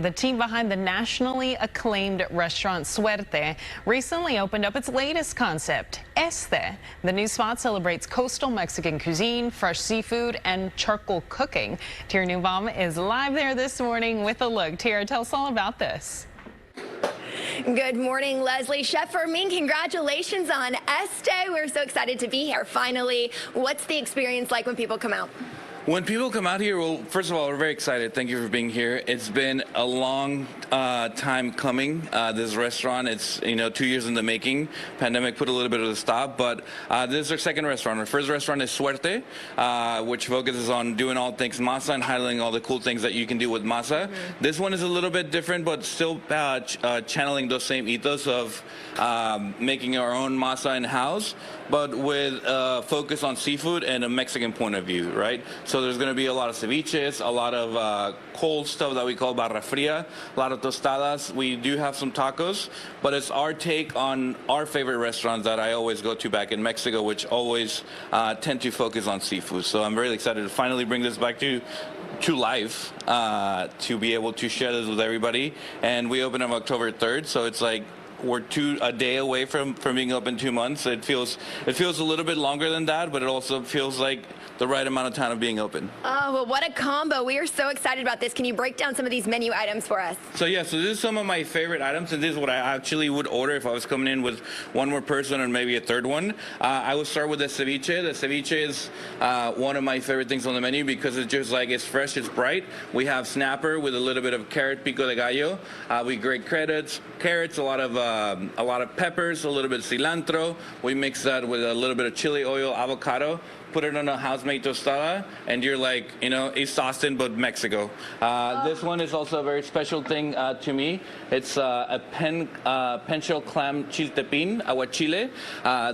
The team behind the nationally acclaimed restaurant Suerte recently opened up its latest concept, Este. The new spot celebrates coastal Mexican cuisine, fresh seafood, and charcoal cooking. Tira Newbaum is live there this morning with a look. Tira, tell us all about this. Good morning, Leslie. Chef Fermin, congratulations on Este. We're so excited to be here finally. What's the experience like when people come out? When people come out here, well, first of all, we're very excited. Thank you for being here. It's been a long time coming. This restaurant, it's 2 years in the making. Pandemic put a little bit of a stop, but this is our second restaurant. Our first restaurant is Suerte, which focuses on doing all things masa and highlighting all the cool things that you can do with masa. This one is a little bit different, but still channeling those same ethos of making our own masa in-house, but with a focus on seafood and a Mexican point of view, right? So there's going to be a lot of ceviches, a lot of cold stuff that we call barra fria, a lot of tostadas. We do have some tacos, but it's our take on our favorite restaurants that I always go to back in Mexico, which always tend to focus on seafood. So I'm very excited to finally bring this back to life, to be able to share this with everybody. And we open on October 3rd, so it's like we're a day away from being open 2 months. It feels a little bit longer than that, but it also feels like the right amount of time of being open. Oh, well, what a combo. We are so excited about this. Can you break down some of these menu items for us? So this is some of my favorite items, and this is what I actually would order if I was coming in with one more person and maybe a third one. I would start with the ceviche. The ceviche is one of my favorite things on the menu because it's just like, it's fresh, it's bright. We have snapper with a little bit of carrot pico de gallo. We grate carrots, a lot of peppers, a little bit of cilantro. We mix that with a little bit of chili oil, avocado, put it on a house-made tostada, and you're like, East Austin, but Mexico. This one is also a very special thing to me. It's a penchel clam chiltepin, aguachile.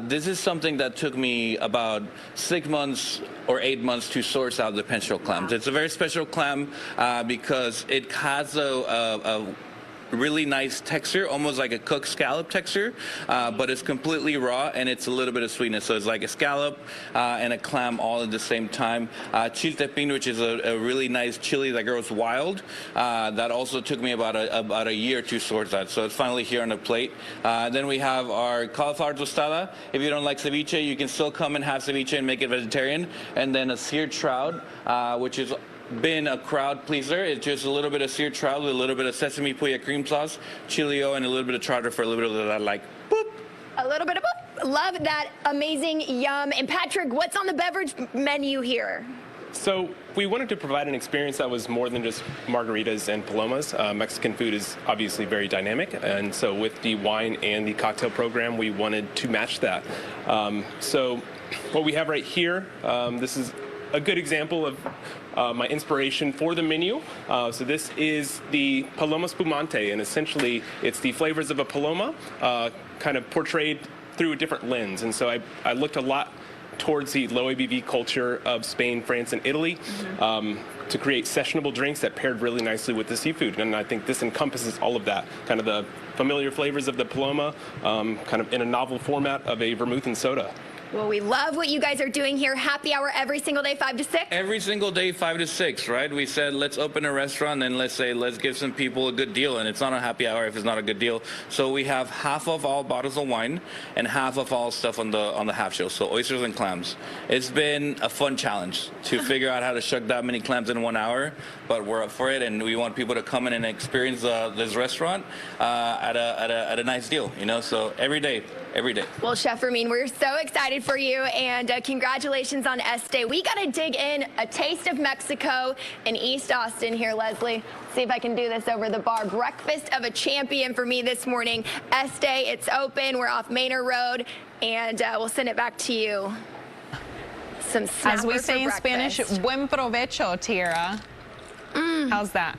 This is something that took me about 6 months or 8 months to source out the penchel clams. It's a very special clam because it has a really nice texture, almost like a cooked scallop texture, but it's completely raw and it's a little bit of sweetness. So it's like a scallop and a clam all at the same time. Chiltepin, which is a really nice chili that grows wild, that also took me about a year to source that. So it's finally here on the plate. Then we have our cauliflower tostada. If you don't like ceviche, you can still come and have ceviche and make it vegetarian. And then a seared trout, which has been a crowd pleaser. It's just a little bit of seared trout with a little bit of sesame puya cream sauce, chilio, and a little bit of tartar for a little bit of that, like, boop. A little bit of boop. Love that. Amazing yum. And Patrick, what's on the beverage menu here? So we wanted to provide an experience that was more than just margaritas and palomas. Mexican food is obviously very dynamic, and so with the wine and the cocktail program, we wanted to match that. So what we have right here, this is a good example of my inspiration for the menu. So this is the Paloma Spumante, and essentially it's the flavors of a paloma kind of portrayed through a different lens. And so I looked a lot towards the low ABV culture of Spain, France, and Italy to create sessionable drinks that paired really nicely with the seafood. And I think this encompasses all of that, kind of the familiar flavors of the paloma, kind of in a novel format of a vermouth and soda. Well, we love what you guys are doing here. Happy hour every single day, 5 to 6? Every single day, 5 to 6, right? We said, let's open a restaurant and let's give some people a good deal. And it's not a happy hour if it's not a good deal. So we have half of all bottles of wine and half of all stuff on the half shell. So oysters and clams. It's been a fun challenge to figure out how to shuck that many clams in 1 hour, but we're up for it. And we want people to come in and experience this restaurant at a nice deal, So every day. Well, Chef Fermin, we're so excited for you, and congratulations on Este. We got to dig in a taste of Mexico in East Austin here, Leslie. See if I can do this over the bar. Breakfast of a champion for me this morning. Este, it's open. We're off Manor Road, and we'll send it back to you. Some snapper as we say in breakfast. Spanish, buen provecho, Tira. How's that?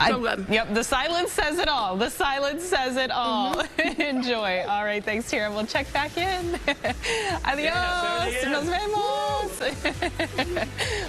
So good. Yep, the silence says it all. The silence says it all. Enjoy. All right, thanks, Tira. We'll check back in. Adios. Nos vemos.